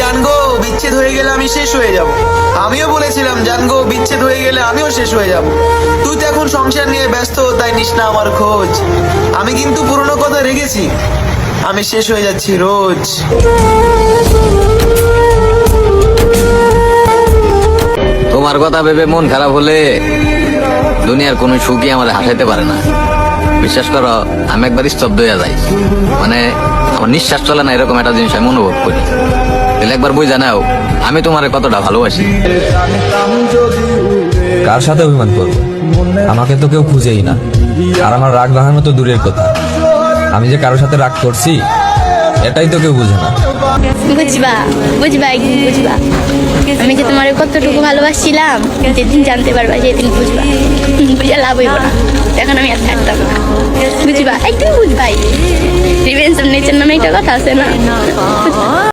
জানগো বিচ্ছেদ হয়ে গেলে আমি শেষ হয়ে যাব। আমিও বলেছিলাম জানগো বিচ্ছেদ হয়ে গেলে আমিও শেষ হয়ে যাব। তুই তো এখন সংসার নিয়ে ব্যস্ত, তাই নিস না আমার খোঁজ। আমি কিন্তু পুরনো কথা রেখেছি, আমি শেষ হয়ে যাচ্ছি রোজ। তোমার কথা ভেবে মন খারাপ হলে দুনিয়ার কোনো সুখই আমার হাসাইতে পারে না। বিশ্বাস করো, আমি একবার স্তব্ধ হয়ে যাই, মানে আমার নিঃশ্বাস চলে না, এরকম একটা জিনিস আমি অনুভব করি। তাহলে একবার বুঝে নাও আমি তোমার কতটা ভালোবাসি। কার সাথে অভিমান করবো? আমাকে তো কেউ খুঁজেই না, আর আমার রাগ ভাঙানো তো দূরের কথা, আমি যে কারোর সাথে রাগ করছি এটাই তো কেউ বুঝে না। বুঝবা বুঝবা একদিন বুঝবা, আমি যে তোমার কতটুকু ভালোবাসছিলাম, যেদিন জানতে পারবা সেদিন বুঝবা। বুঝে লাভ হইব না, এখন আমি আর থাকতাম না। বুঝবা একদিন বুঝবাই। রিভেঞ্জ অফ নেচার নামে একটা কথা আছে না?